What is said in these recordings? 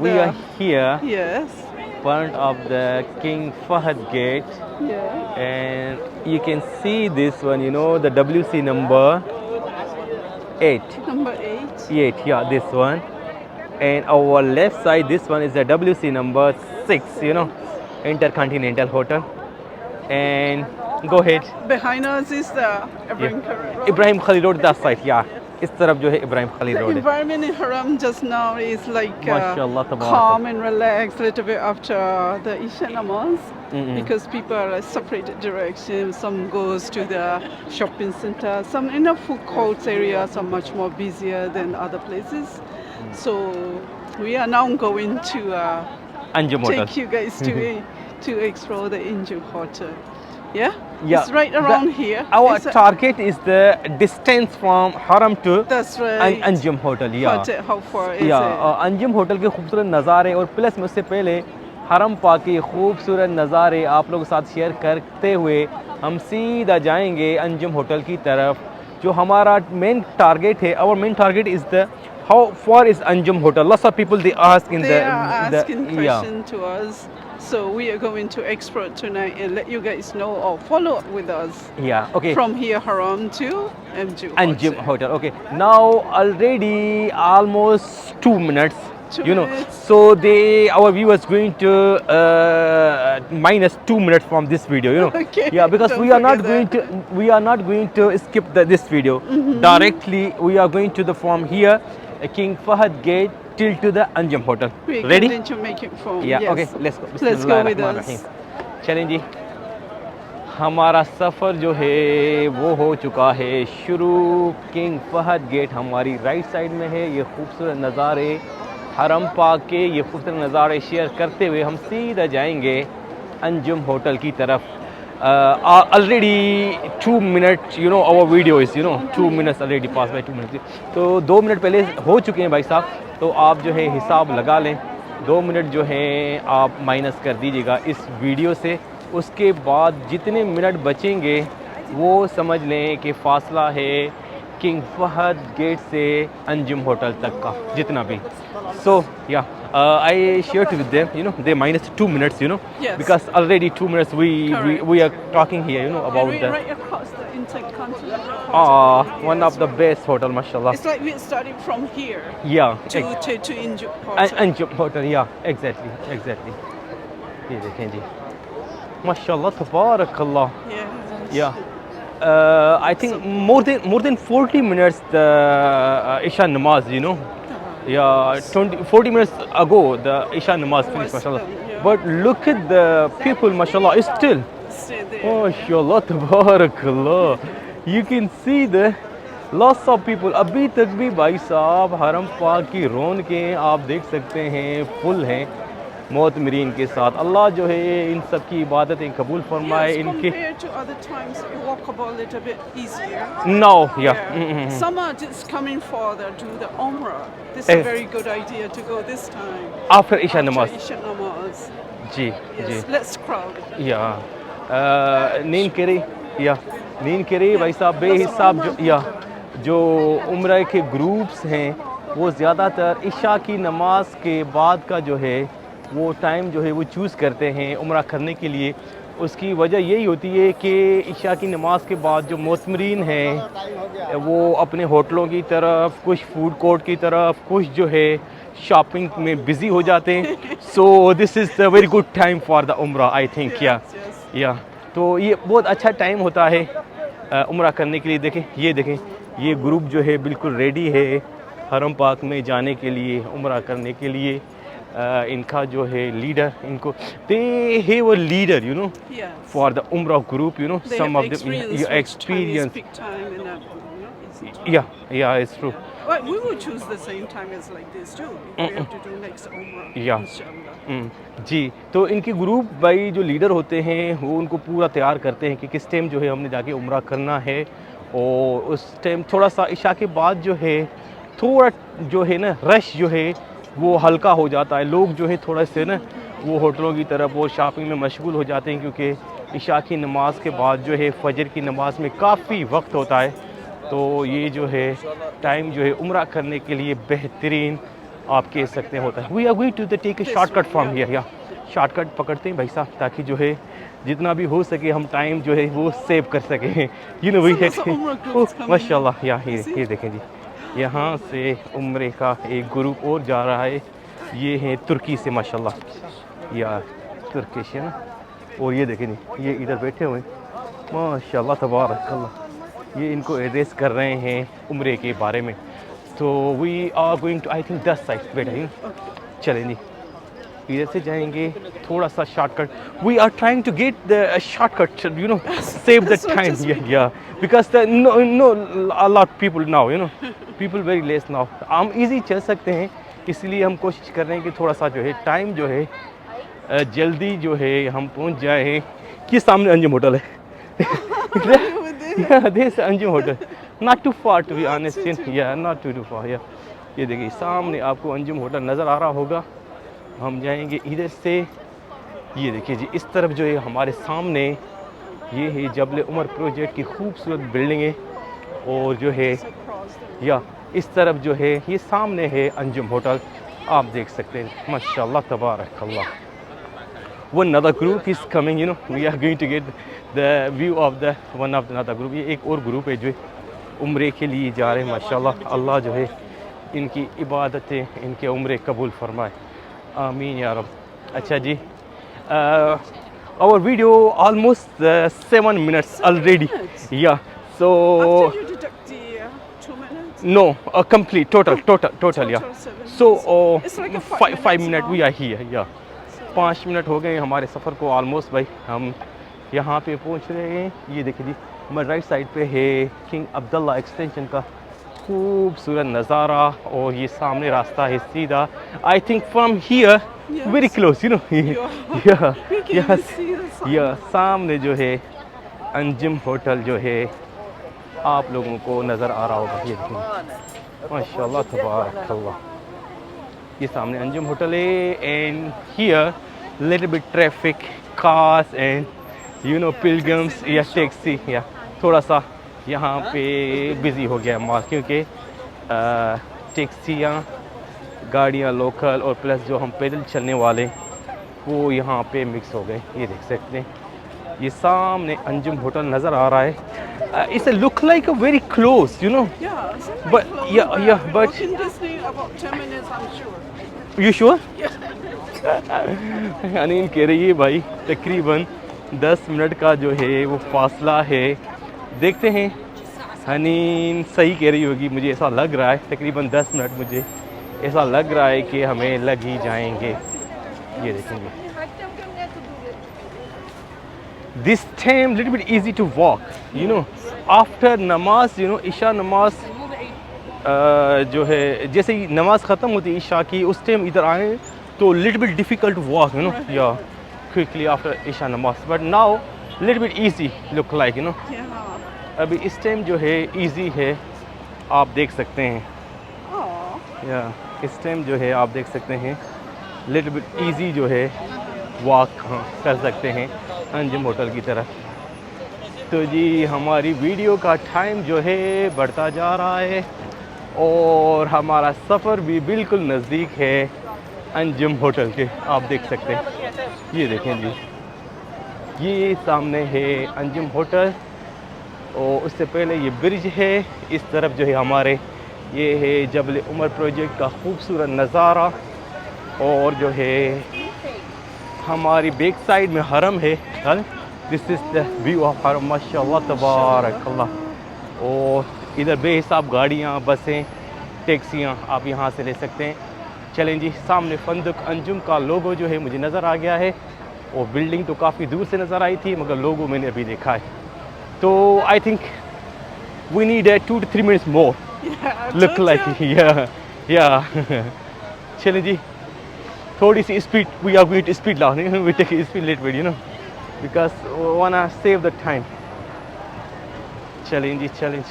We are here, Yes. front of the King Fahd Gate, Yeah. and you can see this one. You know the WC number 8. Number 8. 8, yeah, this one. And our left side, this one is the WC number 6. You know, Intercontinental Hotel. And go ahead. Behind us is the Ibrahim Yeah. Khalil Road. Ibrahim Khalil Road, that side, yeah. इस तरफ जो है Ibrahim Khalil The road है. environment in Haram just now is like Mashallah, tabarak. calm and relaxed a little bit after the Isha namaz because people are separated directions. Some goes to the shopping center. Some in the food courts areas are much more busier than other places. So we are now going to Anjum Hotel. take you guys to explore the Anjum Hotel. Yeah? Yeah. It's right around here. Our It's target is the distance from Haram to That's right. Anjum Hotel. Yeah. How far is या it? Anjum hotel के खूबसूरत नज़ारे और plus में उससे पहले हरम पाक के खूबसूरत नज़ारे आप लोगों के साथ शेयर करते हुए हम सीधा जाएंगे अंजुम होटल की तरफ. जो हमारा मेन टारगेट है, our main target is the how far is Anjum hotel. Lots of people they ask in They are asking the question to us. So we are going to explore tonight and let you guys know or follow up with us या okay from here Haram to Anjum Anjum Hotel. Hotel. Okay, now already almost 2 minutes. 2 You know, minutes. so our viewers going to minus 2 minutes from this video. You know, Okay, yeah, because don't we are not forget going to skip this video. Directly, we are going to the from here, King Fahd Gate till to the Anjum Hotel. We are Ready? going to make it from Yeah. yes. Okay, let's go. Let's go with us. Bismillahirrahmanirrahim. चलें जी. हमारा सफ़र जो है वो हो चुका है शुरू. King Fahad gate हमारी राइट साइड में है. ये खूबसूरत नज़ारे हरम पाक के, ये खूबसूरत नज़ारे शेयर करते हुए हम सीधा जाएंगे अंजुम होटल की तरफ. Already 2 minute, you know our video is 2 minutes already pass by 2 minute. तो 2 मिनट पहले हो चुके हैं भाई साहब. तो आप जो है हिसाब लगा लें, 2 मिनट जो हैं आप माइनस कर दीजिएगा इस वीडियो से. उसके बाद जितने मिनट बचेंगे वो समझ लें कि फ़ासला है किंग फहद गेट से अंजुम होटल तक का जितना भी. सो या I shared with them, they minus 2 minutes, Yes. because already 2 minutes Correct. we are talking here, about And the right across the Intercontinental Hotel. one of the best hotel, mashallah. It's like we're starting from here Yeah, to Anjum Hotel. Anjum hotel, yeah, exactly. ये देखें जी, mashallah, tabarakallah. Yes. Yeah. I think more than 40 minutes the Isha namaz, Yeah, 40 minutes ago the Isha namaz finished, Was mashallah. done, yeah. But look at the people, mashallah, is still. Stay there. MashaAllah, tabarakallah. You can see the lots of people. अभी तक भी भाई साहब हरम पाक की रौनकें आप देख सकते हैं, फुल हैं मोतमरीन के साथ. अल्लाह जो है इन सब की इबादतें कबूल फरमाए. Yes, इनके compared to other times, it walkable a little bit easier. No, yeah. Some are just coming further to the Umrah. This is Eh. a very good idea to go this time. After Isha namaz. Isha namaz. Ji Yes, ji let's crowd. या नींद करी या नींद करी भाई साहब बेहिसाब जो उम्र के ग्रुप्स हैं वो ज़्यादातर इशा की नमाज के बाद का जो है वो टाइम जो है वो चूज़ करते हैं उम्रा करने के लिए. उसकी वजह यही होती है कि इशा की नमाज के बाद जो मोतमरीन हैं वो अपने होटलों की तरफ, कुछ फूड कोर्ट की तरफ, कुछ जो है शॉपिंग में बिज़ी हो जाते हैं. So this is the very good time for the उम्रा, आई थिंक. या तो ये बहुत अच्छा टाइम होता है उम्रा करने के लिए. देखें ये ग्रुप जो है बिल्कुल रेडी है हरम पाक में जाने के लिए, उम्रा करने के लिए. इनका जो है लीडर, इनको they have a leader, Yes. for the umrah group, They some have of them experience. Peak time and that, yeah, it's true. Well, we will choose the same time as like this too. If we have to do next Umrah. Yeah. Inshallah. जी, तो इनकी group भाई जो leader होते हैं वो उनको पूरा तैयार करते हैं कि किस टाइम जो है हमने जाके उम्रा करना है. और उस टाइम थोड़ा सा इशा के बाद जो है थोड़ा जो है ना रश जो है वो हल्का हो जाता है. लोग जो है थोड़ा से ना वो होटलों की तरफ वो शॉपिंग में मशगूल हो जाते हैं क्योंकि इशा की नमाज के बाद जो है फजर की नमाज में काफ़ी वक्त होता है. तो ये जो है टाइम जो है उम्रा करने के लिए बेहतरीन आप कह सकते हैं होता है। We are going to the take a shortcut from here, या शॉर्टकट पकड़ते हैं भाई साहब, ताकि जो है जितना भी हो सके हम टाइम जो है वो सेव कर सकें। यू नो वी माशाल्लाह, ये देखें जी, यहाँ से उम्रे का एक ग्रुप और जा रहा है। ये है तुर्की से माशाल्लाह, या तुर्किश है ना। और ये देखें जी, ये इधर बैठे हुए हैं माशाल्लाह तबारक अल्लाह, ये इनको एड्रेस कर रहे हैं उम्रे के बारे में। तो we are going to I think 10 side बेटा ही। चलें जी, इधर से जाएंगे, थोड़ा सा shortcut. We are trying to get the shortcut, you know, save the time, या because no a lot people now, you know, people very less now. हम इजी चल सकते हैं, इसलिए हम कोशिश कर रहे हैं कि थोड़ा सा जो है टाइम जो है जल्दी जो है हम पहुंच जाए। कि सामने अंजुम होटल है। Yeah, this Anjum hotel, not too far to be honest, yeah, not too far, yeah. ये देखिए सामने आपको अंजुम होटल नज़र आ रहा होगा। हम जाएंगे इधर से, ये देखिए जी, इस तरफ जो है हमारे सामने ये है जबल उमर प्रोजेक्ट की खूबसूरत बिल्डिंग है। और जो है या इस तरफ जो है ये सामने है अंजुम होटल, आप देख सकते हैं माशाल्लाह तबारक अल्लाह। One another group is coming, you know, we are going to get the view of the one of another group। ये एक और ग्रुप है जो उम्रे के लिए जा रहे हैं माशाल्लाह। अल्लाह जो है इनकी इबादतें, इनके उम्रे कबूल फरमाए, आमीन या रब। अच्छा जी, our video almost 7 minutes already, yeah, so After you deduct the 2 minutes? no, complete total, yeah, 7 so It's like a 5 minutes now. we are here, yeah, 5 minute हो गए हमारे सफ़र को ऑलमोस्ट भाई। हम यहाँ पे पहुँच रहे हैं। ये देखिए जी, हमारे राइट साइड पे है किंग अब्दुल्ला एक्सटेंशन का खूबसूरत नज़ारा, और ये सामने रास्ता है सीधा। I think from here very close, you know, या सामने जो है अंजुम होटल जो है आप लोगों को नज़र आ रहा होगा। ये देखिए माशाल्लाह तबारक अल्लाह, ये सामने अंजुम होटल है। And here little bit traffic, cars and you know pilgrims या टैक्सी, या थोड़ा सा यहाँ पे बिज़ी हो गया माल, क्योंकि टैक्सियाँ, गाड़ियाँ लोकल और प्लस जो हम पैदल चलने वाले वो यहाँ पे मिक्स हो गए। ये देख सकते हैं, ये सामने अंजुम होटल नज़र आ रहा है। It's look like a very close, you know, Yeah, it's like but close. yeah, but Walking distance about 10 minutes, I'm sure. you sure? अनीन कह रही है भाई तकरीबन 10 मिनट का जो है वो फासला है। देखते हैं, हनीन सही कह रही होगी, मुझे ऐसा लग रहा है तकरीबन 10 मिनट मुझे ऐसा लग रहा है कि हमें लग ही जाएंगे। ये देखेंगे, this time little bit easy to walk, you know, after नमाज, यू नो, ईशा नमाज जो है जैसे ही नमाज ख़त्म होती है ईशा की, उस टाइम इधर आए तो little bit difficult walk, you know, या क्विकली आफ्टर ईशा नमाज, but now little bit easy look like, you know. Yeah. अभी इस टाइम जो है इजी है, आप देख सकते हैं, Oh. या इस टाइम जो है आप देख सकते हैं लिटिल बिट इजी जो है वॉक कर सकते हैं अंजुम होटल की तरफ। तो जी हमारी वीडियो का टाइम जो है बढ़ता जा रहा है और हमारा सफ़र भी बिल्कुल नज़दीक है अंजुम होटल के, आप देख सकते हैं। ये देखें जी, ये सामने है अंजुम होटल और उससे पहले ये ब्रिज है। इस तरफ जो है हमारे ये है जबल उमर प्रोजेक्ट का खूबसूरत नज़ारा, और जो है हमारी बैक साइड में हरम है। This is the view of हरम, माशाल्लाह तबारक अल्लाह। और इधर बेहिसाब गाड़ियाँ, बसें, टैक्सियाँ आप यहाँ से ले सकते हैं। चलें जी, सामने फंदक अंजुम का लोगो जो है मुझे नज़र आ गया है, और बिल्डिंग तो काफ़ी दूर से नज़र आई थी मगर लोगो मैंने अभी देखा है। तो I think we need 2 to 3 minutes more, Yeah, look like, yeah. चलें जी, थोड़ी सी speed, we are going to speed now, we take speed little bit, you know, because we wanna save the time. चलें जी, चलें।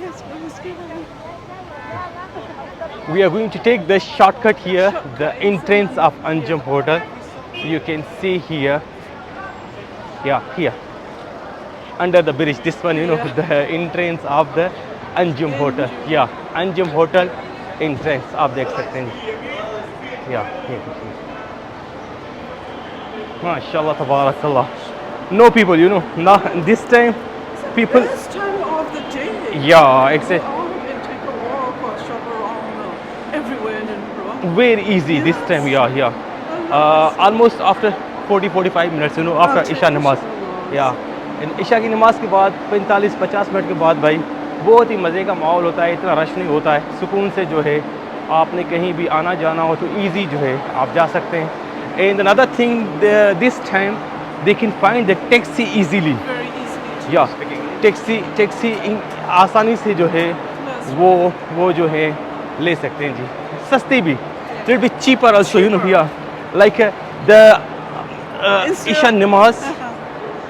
Yes, please go ahead. We are going to take the shortcut here, the entrance of Anjum Hotel. You can see here, yeah, here, under the bridge. This one, you know, the entrance of the Anjum Hotel. Yeah, Anjum Hotel entrance आप देख सकते हैं या ये माशाल्लाह तबारकल्लाह know people you know ना this time people Best time of the day. या exact All can take a walk or shop around everywhere in Edinburgh. very easy this time yeah almost after 40-45 minutes you know after After Isha namaz Isha namaz. yeah ईशा की नमाज के बाद 45-50 minute के बाद भाई बहुत ही मज़े का माहौल होता है इतना रश नहीं होता है सुकून से जो है आपने कहीं भी आना जाना हो तो इजी जो है आप जा सकते हैं and another thing this time they can find the taxi easily Very easily. to या speak. टैक्सी आसानी से जो है वो जो है ले सकते हैं जी सस्ती भी little bit cheaper also you know या लाइक द Instead ईशा of- नमाज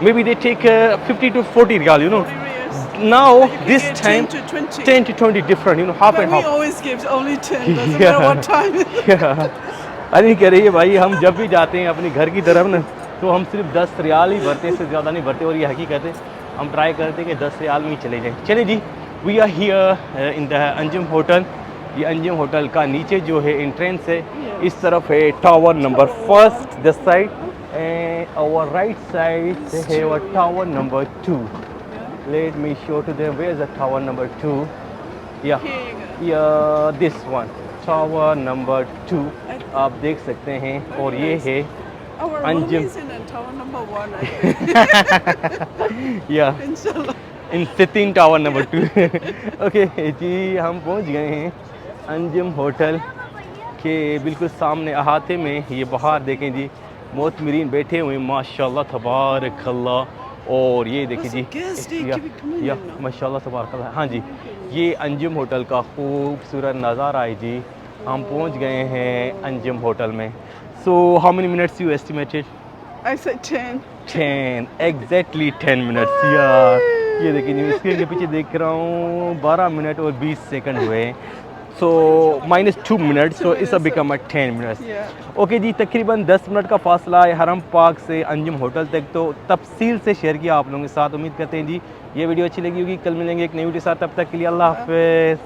maybe they take 50 to 40 riyal you know 40 riyals. now You can this get time 10 to 20. 10 to 20 different you know half But and we half always give only 10. Doesn't Yeah. matter what time. अरे कह रही है भाई हम जब भी जाते हैं अपने घर की तरफ ना तो हम सिर्फ 10 रियाल ही भरते हैं इससे ज़्यादा नहीं भरते और ये हकीकत है हम ट्राई करते हैं कि 10 रियाल में ही चले जाएं चले जी we are here in the Anjum hotel ये अंजुम होटल का नीचे जो है एंट्रेंस है इस तरफ है tower number first this side and our right side है और tower number 2 let me show to them where is the tower number 2 या Here you go. या दिस वन टावर नंबर 2 आप देख सकते हैं और ये है Our room Anjum. is in tower number 1, I think. या Inshallah. इन 13 टावर नंबर 2 ओके जी हम पहुंच गए हैं अंजुम होटल के बिल्कुल सामने अहाते में ये बाहर देखें जी मोतमरीन बैठे हुए हैं माशाल्लाह तबारकल्लाह और ये देखिए जी What's the guest? They या keep it coming in now. माशाल्लाह तबारकल्लाह हाँ जी ये अंजुम होटल का खूबसूरत नज़ारा है जी हम पहुंच गए हैं अंजुम होटल में so how many minutes you estimated I said 10. 10 exactly 10 minutes या ये देखिए जी स्क्रीन के पीछे देख रहा हूँ 12 मिनट और 20 सेकंड हुए so -2 minute so it's become 10 minutes Yeah. Okay जी तकरीबन 10 मिनट का फासला है हरम पार्क से अंजुम होटल तक तो तफसील से शेयर किया आप लोगों के साथ उम्मीद करते हैं जी ये वीडियो अच्छी लगी होगी कल मिलेंगे एक नई वीडियो के साथ तब तक के लिए अल्लाह हाफ़िज़